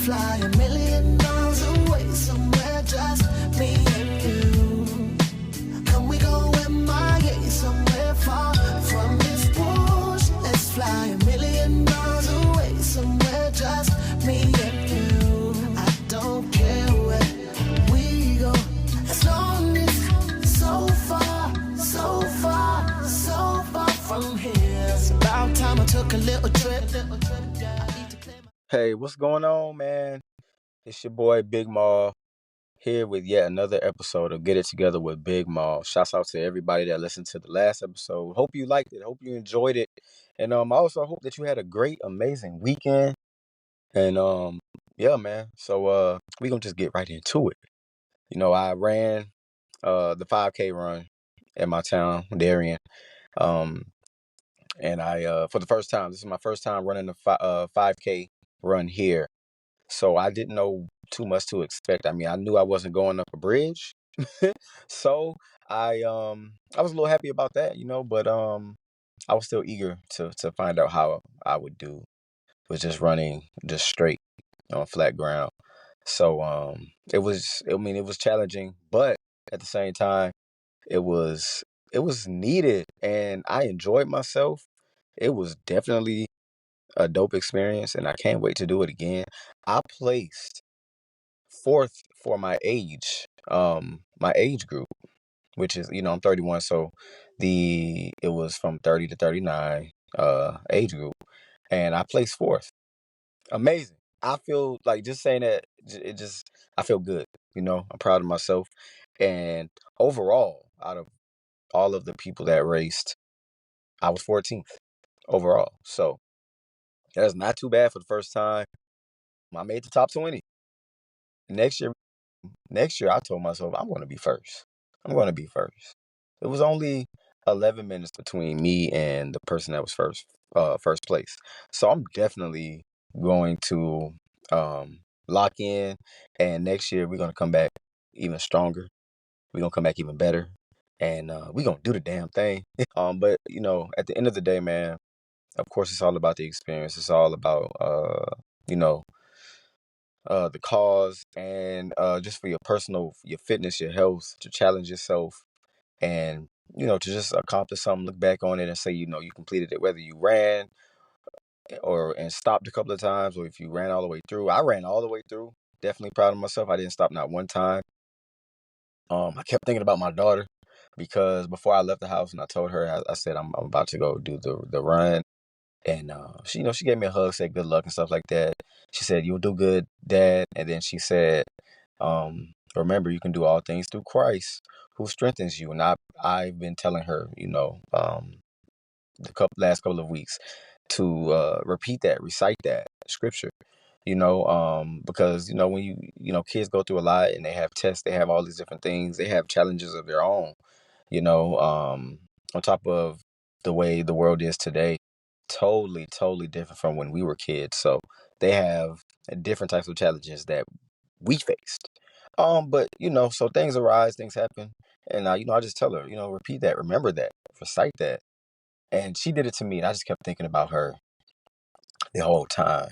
fly a million miles away somewhere, just me and you. Can we go MIA somewhere far from this bush? Let's fly a million miles away somewhere, just me and you. I don't care where we go, as long as it's so far, so far, so far from here. It's about time I took a little trip. Hey, what's going on, man? It's your boy Big Maul here with yet another episode of Get It Together with Big Maul. Shouts out to everybody that listened to the last episode. Hope you liked it. Hope you enjoyed it. And I also hope that you had a great, amazing weekend. And yeah, man. So we gonna just get right into it. You know, I ran the 5K run in my town, Darien. And I for the first time, this is my first time running the 5K run here. So I didn't know too much to expect. I mean, I knew I wasn't going up a bridge. So I was a little happy about that, but I was still eager to find out how I would do with just running just straight on flat ground. So it was challenging, but at the same time it was needed and I enjoyed myself. It was definitely a dope experience and I can't wait to do it again. I placed fourth for my age group, which is, I'm 31, so it was from 30 to 39 age group, and I placed fourth. Amazing. I feel like just saying that, I feel good. I'm proud of myself. And overall, out of all of the people that raced, I was 14th overall. So that's not too bad for the first time. I made the top 20. Next year, I told myself I'm going to be first. I'm going to be first. It was only 11 minutes between me and the person that was first place. So I'm definitely going to lock in, and next year we're going to come back even stronger. We're going to come back even better, and we're going to do the damn thing. But at the end of the day, man, of course it's all about the experience. It's all about you know the cause, and just for your fitness, your health, to challenge yourself, and to just accomplish something, look back on it and say, you completed it, whether you ran and stopped a couple of times, or if you ran all the way through. I ran all the way through. Definitely proud of myself. I didn't stop not one time. I kept thinking about my daughter, because before I left the house and I told her, I said I'm about to go do the run. And she gave me a hug, said good luck and stuff like that. She said, "You'll do good, Dad." And then she said, "Remember, you can do all things through Christ, who strengthens you." And I've been telling her, last couple of weeks to repeat that, recite that scripture. Because when kids go through a lot and they have tests, they have all these different things, they have challenges of their own. On top of the way the world is today, totally, totally different from when we were kids. So they have different types of challenges that we faced. But so things arise, things happen, and I just tell her, repeat that, remember that, recite that, and she did it to me, and I just kept thinking about her the whole time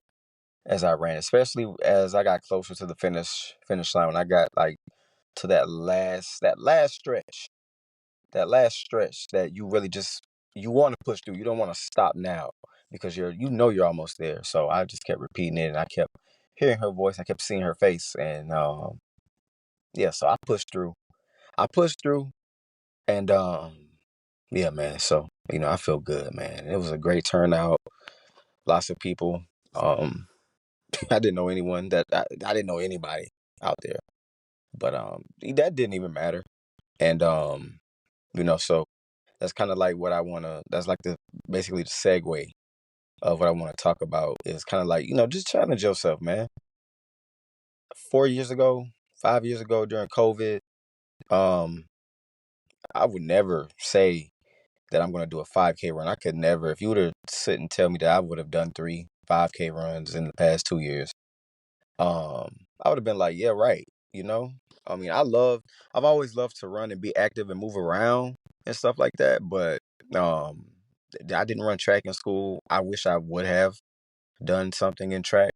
as I ran, especially as I got closer to the finish line, when I got like to that last stretch that you really just you want to push through. You don't want to stop now because you're almost there. So I just kept repeating it, and I kept hearing her voice. I kept seeing her face, and yeah. So I pushed through. And yeah, man. So I feel good, man. It was a great turnout. Lots of people. I didn't know anyone I didn't know anybody out there, but that didn't even matter. And so that's kind of like what I want to. That's like basically the segue of what I want to talk about, is kind of like, just challenge yourself, man. 4 years ago, 5 years ago, during COVID, um, I would never say that I'm going to do a 5K run. I could never. If you were to sit and tell me that I would have done 3 5K runs in the past 2 years, I would have been like, yeah, right. I mean, I've always loved to run and be active and move around and stuff like that. But I didn't run track in school. I wish I would have done something in track.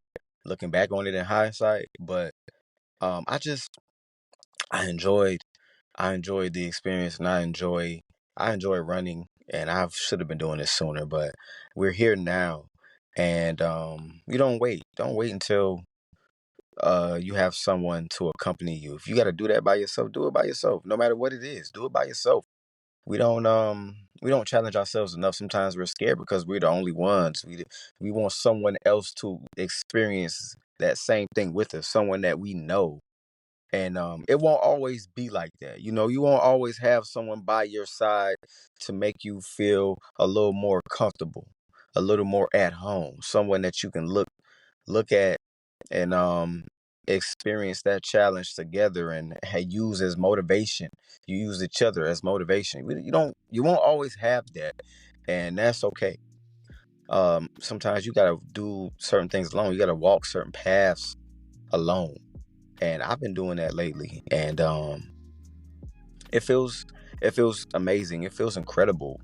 looking back on it in hindsight. But I just I enjoyed I enjoyed the experience, and I enjoy running, and I should have been doing this sooner, but we're here now. And you don't wait until you have someone to accompany you. If you got to do that by yourself, do it by yourself. No matter what it is, do it by yourself. We don't challenge ourselves enough. Sometimes we're scared because we're the only ones. We want someone else to experience that same thing with us, someone that we know. And it won't always be like that. You won't always have someone by your side to make you feel a little more comfortable, a little more at home, someone that you can look at and experience that challenge together and use as motivation. You use each other as motivation. You won't always have that, and that's okay. Sometimes you gotta do certain things alone. You gotta walk certain paths alone, and I've been doing that lately, and it feels amazing. It feels incredible.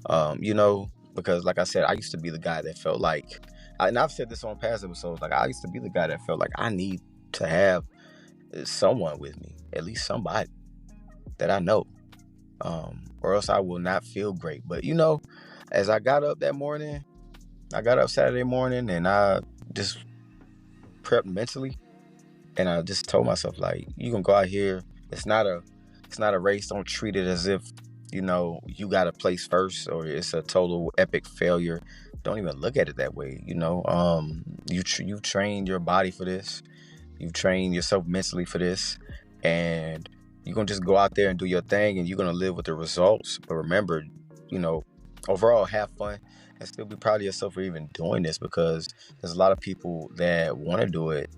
Because like I said, I used to be the guy that felt like, and I've said this on past episodes, like I used to be the guy that felt like I need to have someone with me, at least somebody that I know, or else I will not feel great. But as I got up that morning, I got up Saturday morning, and I just prepped mentally, and I just told myself, like, you gonna go out here. It's not a race. Don't treat it as if you got to place first, or it's a total epic failure. Don't even look at it that way. You've trained your body for this. You've trained yourself mentally for this, and you're gonna just go out there and do your thing, and you're gonna live with the results. But remember, you know, overall, have fun and still be proud of yourself for even doing this, because there's a lot of people that want to do it,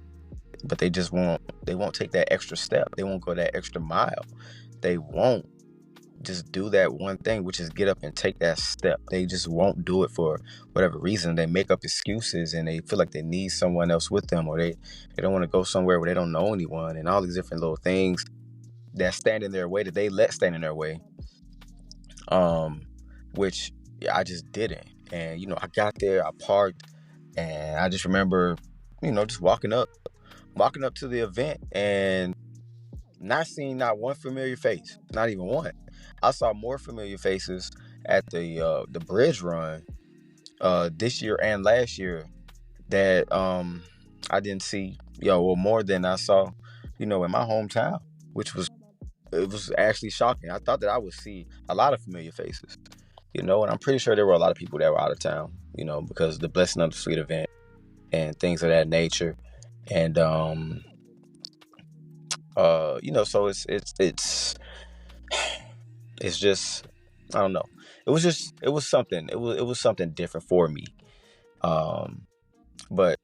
but they won't take that extra step. They won't go that extra mile. They won't just do that one thing, which is get up and take that step. They just won't do it for whatever reason. They make up excuses, and they feel like they need someone else with them, or they don't want to go somewhere where they don't know anyone, and all these different little things that stand in their way, that they let stand in their way. Um, which I just didn't. And I got there, I parked, and I just remember, just walking up to the event, and not seeing not one familiar face, not even one. I saw more familiar faces at the bridge run this year and last year that I didn't see, well, more than I saw, in my hometown, which was it was actually shocking. I thought that I would see a lot of familiar faces, and I'm pretty sure there were a lot of people that were out of town, because of the Blessing of the Sweet event and things of that nature. And so it's just, I don't know. It was something. It was something different for me. Um, but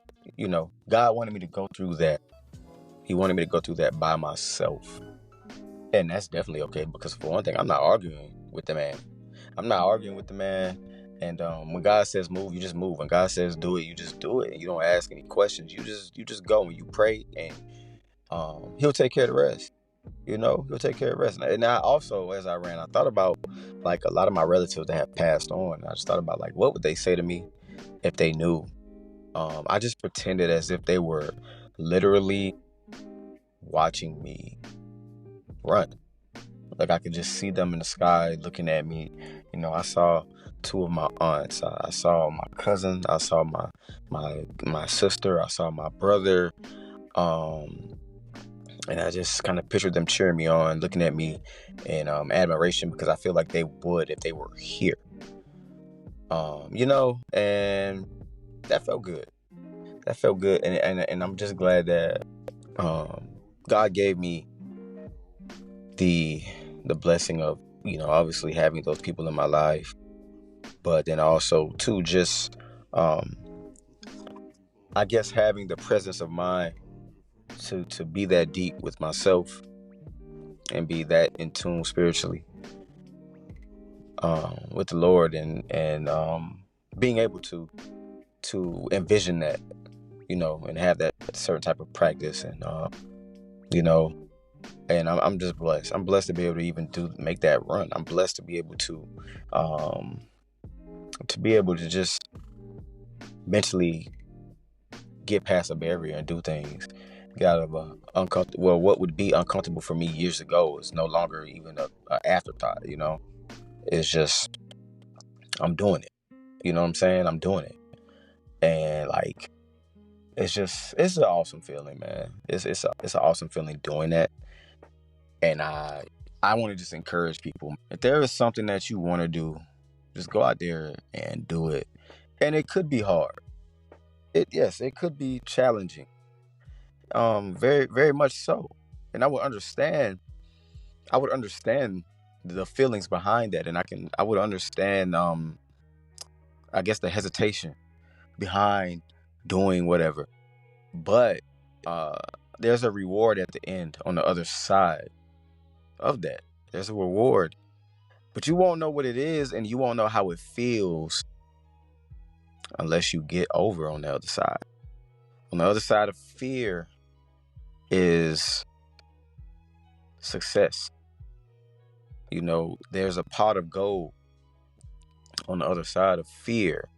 God wanted me to go through that. He wanted me to go through that by myself, and that's definitely okay. Because for one thing, I'm not arguing with the man. I'm not arguing with the man. And when God says move, you just move. When God says do it, you just do it. You don't ask any questions. You just go and you pray, and He'll take care of the rest. He'll take care of the rest. And I also, as I ran, I thought about, like, a lot of my relatives that have passed on. I just thought about, like, what would they say to me if they knew? I just pretended as if they were literally watching me run. Like, I could just see them in the sky looking at me. I saw two of my aunts. I saw my cousin. I saw my sister. I saw my brother. Um, and I just kind of pictured them cheering me on, looking at me in admiration, because I feel like they would if they were here. And that felt good. That felt good, and I'm just glad that God gave me the blessing of obviously having those people in my life, but then also too, just I guess having the presence of mind to be that deep with myself and be that in tune spiritually with the Lord, and being able to envision that, and have that certain type of practice, and you know and I'm just blessed. I'm blessed to be able to even make that run. I'm blessed to be able to just mentally get past a barrier and do things. Get out of a uncomfortable. Well, what would be uncomfortable for me years ago is no longer even a afterthought. It's just I'm doing it. You know what I'm saying? I'm doing it, and like it's an awesome feeling, man. It's an awesome feeling doing that, and I want to just encourage people. If there is something that you want to do, just go out there and do it. And it could be hard. It could be challenging. Very, very much so. And I would understand the feelings behind that. And I would understand, I guess, the hesitation behind doing whatever. But there's a reward at the end on the other side of that. There's a reward. But you won't know what it is, and you won't know how it feels unless you get over on the other side. On the other side of fear is success. There's a pot of gold on the other side of fear.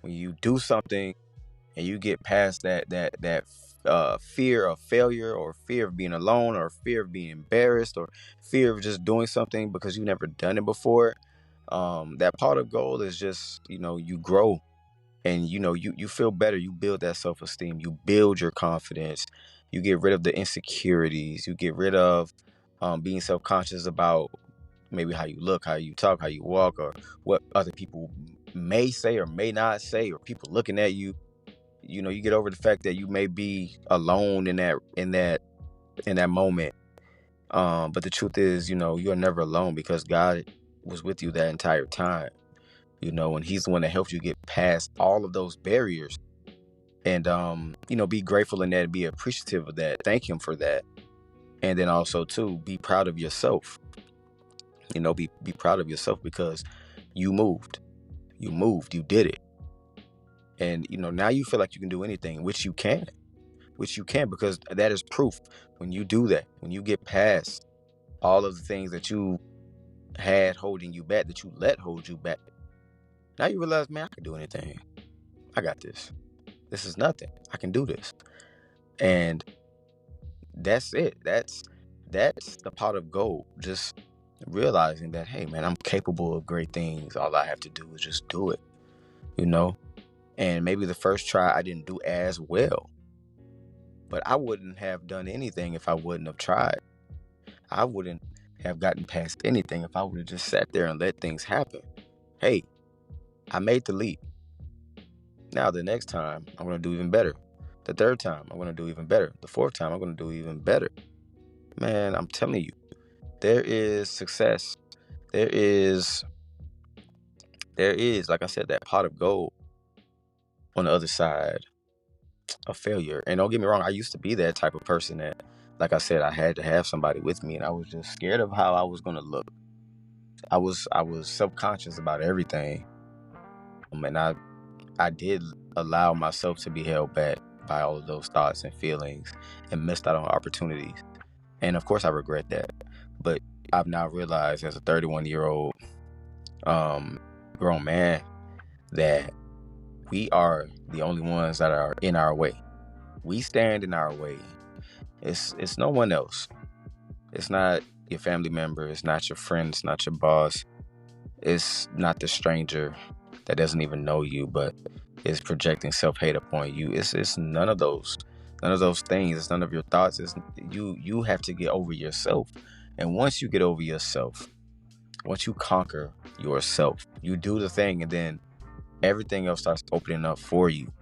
When you do something and you get past that fear of failure, or fear of being alone, or fear of being embarrassed, or fear of just doing something because you've never done it before, that pot of gold is just, you grow, and you feel better. You build that self-esteem, you build your confidence, you get rid of the insecurities, you get rid of being self-conscious about maybe how you look, how you talk, how you walk, or what other people may say or may not say, or people looking at you. You get over the fact that you may be alone in that moment. But the truth is, you're never alone, because God was with you that entire time. And He's the one that helped you get past all of those barriers. And be grateful in that, be appreciative of that, thank Him for that. And then also too, be proud of yourself. Be proud of yourself, because you moved, you did it. And now you feel like you can do anything, which you can, because that is proof. When you do that, when you get past all of the things that you had holding you back, that you let hold you back, now you realize, man, I can do anything. I got this. This is nothing. I can do this. And that's it. That's the pot of gold. Just realizing that, hey, man, I'm capable of great things. All I have to do is just do it. And maybe the first try I didn't do as well, but I wouldn't have done anything if I wouldn't have tried. I wouldn't have gotten past anything if I would have just sat there and let things happen. Hey, I made the leap. Now the next time I'm going to do even better. The third time I'm going to do even better. The fourth time I'm going to do even better. Man, I'm telling you, there is success. There is, like I said, that pot of gold on the other side of failure. And don't get me wrong, I used to be that type of person that, like I said, I had to have somebody with me, and I was just scared of how I was going to look. I was self-conscious about everything. And I did allow myself to be held back by all of those thoughts and feelings, and missed out on opportunities. And of course I regret that. But I've now realized, as a 31-year-old grown man, that we are the only ones that are in our way. We stand in our way. It's no one else. It's not your family member. It's not your friend. It's not your boss. It's not the stranger that doesn't even know you, but is projecting self-hate upon you. It's none of those things. It's none of your thoughts. It's you have to get over yourself. And once you get over yourself, once you conquer yourself, you do the thing, and then everything else starts opening up for you.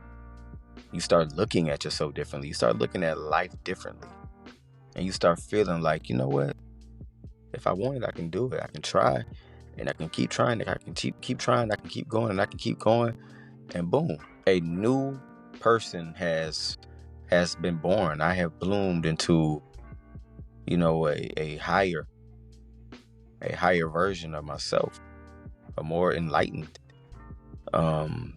You start looking at yourself differently. You start looking at life differently. And you start feeling like, you know what? If I want it, I can do it. I can try, and I can keep trying. I can keep trying. I can keep going, and I can keep going. And boom, a new person has been born. I have bloomed into, a higher version of myself, a more enlightened. And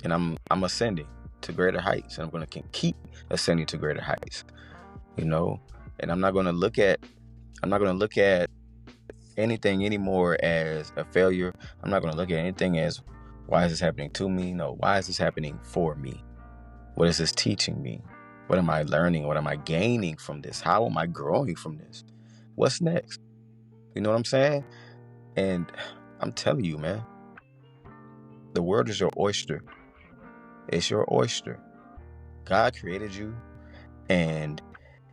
I'm ascending to greater heights, and I'm going to keep ascending to greater heights. And I'm not going to look at anything anymore as a failure. I'm not going to look at anything as, why is this happening to me? No, why is this happening for me? What is this teaching me? What am I learning? What am I gaining from this? How am I growing from this? What's next? You know what I'm saying? And I'm telling you, man, the world is your oyster. It's your oyster. God created you, and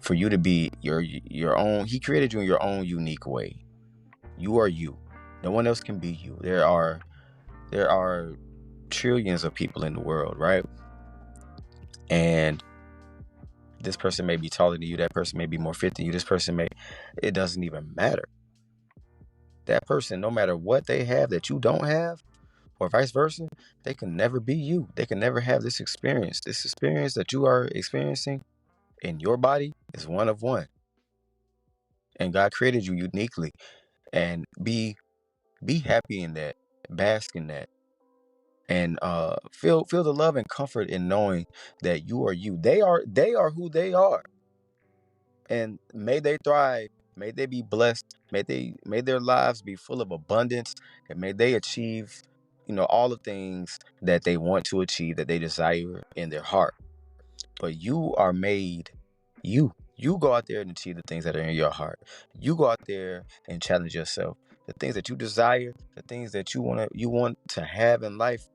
for you to be your own, He created you in your own unique way. You are you. No one else can be you. There are trillions of people in the world, right? And this person may be taller than you, that person may be more fit than you, this person may, it doesn't even matter. That person, no matter what they have that you don't have, or vice versa, they can never be you. They can never have this experience. This experience that you are experiencing in your body is one of one. And God created you uniquely. And be happy in that, bask in that. And feel the love and comfort in knowing that you are you. They are who they are. And may they thrive, may they be blessed, may their lives be full of abundance, and may they achieve, all the things that they want to achieve, that they desire in their heart. But you are made you. You go out there and achieve the things that are in your heart. You go out there and challenge yourself. The things that you desire, the things that you want to have in life,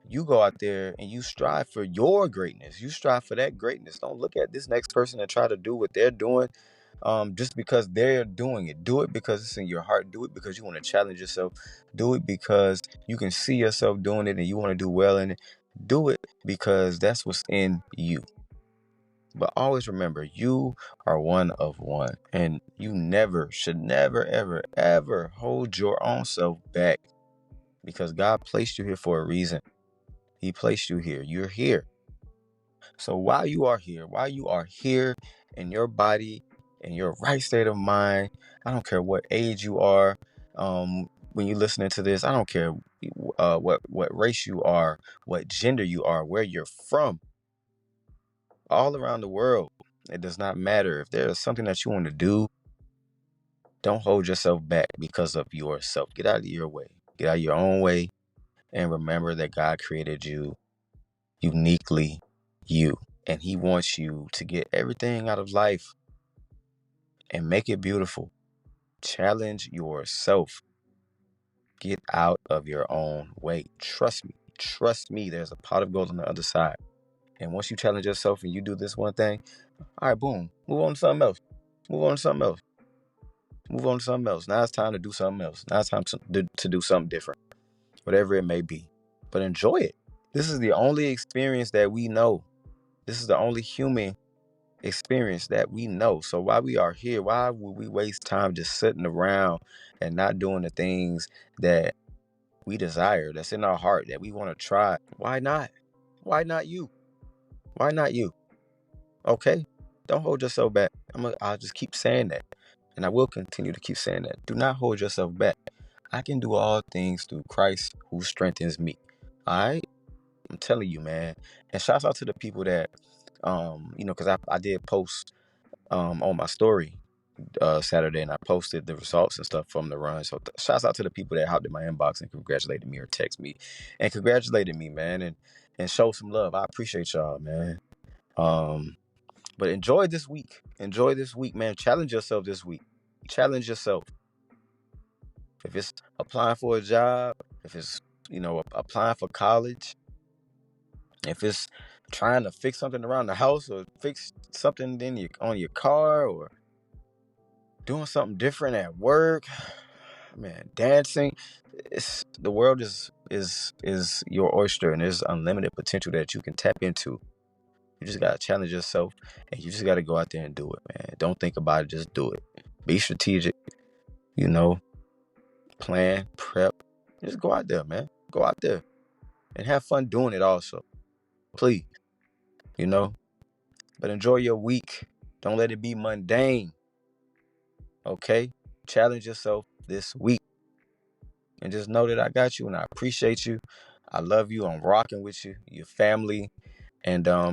you go out there and you strive for your greatness. You strive for that greatness. Don't look at this next person and try to do what they're doing just because they're doing it. Do it because it's in your heart. Do it because you want to challenge yourself. Do it because you can see yourself doing it and you want to do well in it. Do it because that's what's in you. But always remember, you are one of one, and you should never, ever, ever hold your own self back, because God placed you here for a reason. He placed you here. You're here. So while you are here in your body, in your right state of mind, I don't care what age you are. When you're listening to this, I don't care what race you are, what gender you are, where you're from. All around the world, it does not matter. If there's something that you want to do, don't hold yourself back because of yourself. Get out of your way. Get out of your own way, and remember that God created you uniquely you, and He wants you to get everything out of life and make it beautiful. Challenge yourself. Get out of your own way. Trust me, there's a pot of gold on the other side. And once you challenge yourself and you do this one thing, all right, boom, move on to something else. Now it's time to do something else. Now it's time to do something different, whatever it may be. But enjoy it. This is the only experience that we know. This is the only human experience that we know. So while we are here, why would we waste time just sitting around and not doing the things that we desire, that's in our heart, that we want to try? Why not? Why not you? Okay? Don't hold yourself back. I'll just keep saying that. And I will continue to keep saying that. Do not hold yourself back. I can do all things through Christ who strengthens me. All right? I'm telling you, man. And shouts out to the people that, because I did post on my story Saturday, and I posted the results and stuff from the run. So shouts out to the people that hopped in my inbox and congratulated me or text me and congratulated me, man, and show some love. I appreciate y'all, man. But enjoy this week. Enjoy this week, man. Challenge yourself this week. Challenge yourself. If it's applying for a job, if it's, applying for college, if it's trying to fix something around the house or fix something on your car, or doing something different at work, man, dancing. The world is your oyster, and there's unlimited potential that you can tap into. You just gotta challenge yourself, and you just gotta go out there and do it, man. Don't think about it, just do it. Be strategic, plan, prep. Just go out there, man. Go out there and have fun doing it also. Please, but enjoy your week. Don't let it be mundane. Okay? Challenge yourself this week. And just know that I got you and I appreciate you. I love you. I'm rocking with you, your family. And I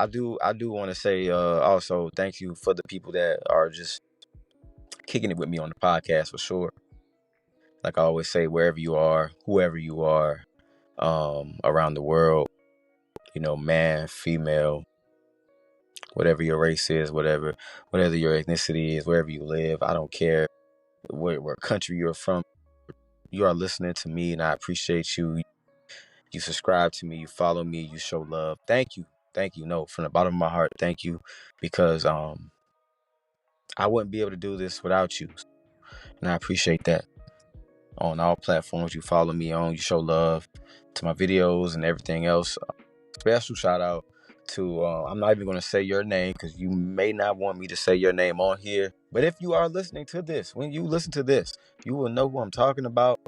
do want to say also thank you for the people that are just kicking it with me on the podcast, for sure. Like I always say, wherever you are, whoever you are, around the world, man, female, whatever your race is, whatever your ethnicity is, wherever you live. I don't care what country you're from. You are listening to me, and I appreciate you. You subscribe to me, you follow me, you show love. Thank you. No, from the bottom of my heart, thank you, because I wouldn't be able to do this without you, and I appreciate that. On all platforms you follow me on, you show love to my videos and everything else. Special shout out to I'm not even going to say your name because you may not want me to say your name on here, but if you are listening to this, when you listen to this, you will know who I'm talking about.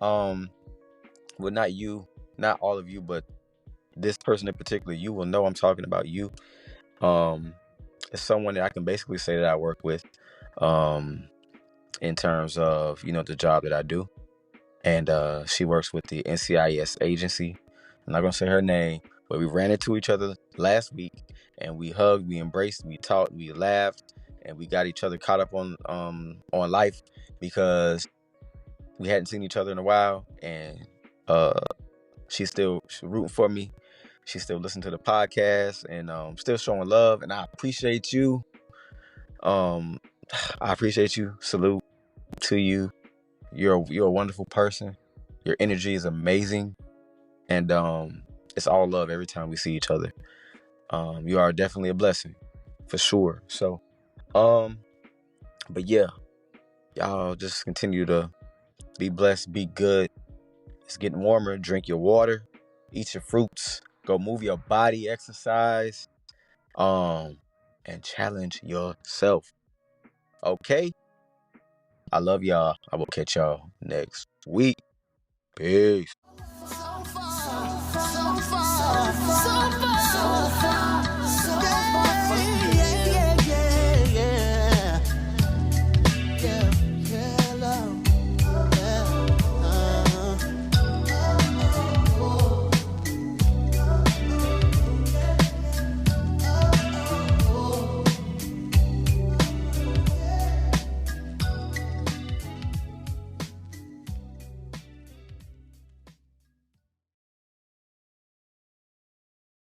Well, not you, not all of you, but this person in particular, you will know I'm talking about you. It's someone that I can basically say that I work with in terms of the job that I do, and she works with the NCIS agency. I'm not gonna say her name, but we ran into each other last week, and we hugged, we embraced, we talked, we laughed, and we got each other caught up on life, because we hadn't seen each other in a while, and she's rooting for me. She's still listening to the podcast, and still showing love, and I appreciate you. I appreciate you. Salute to you. You're a wonderful person. Your energy is amazing, and it's all love every time we see each other. You are definitely a blessing, for sure. So, but yeah, y'all just continue to be blessed, be good. It's getting warmer. Drink your water, eat your fruits, go move your body, exercise, and challenge yourself. Okay? I love y'all. I will catch y'all next week. Peace.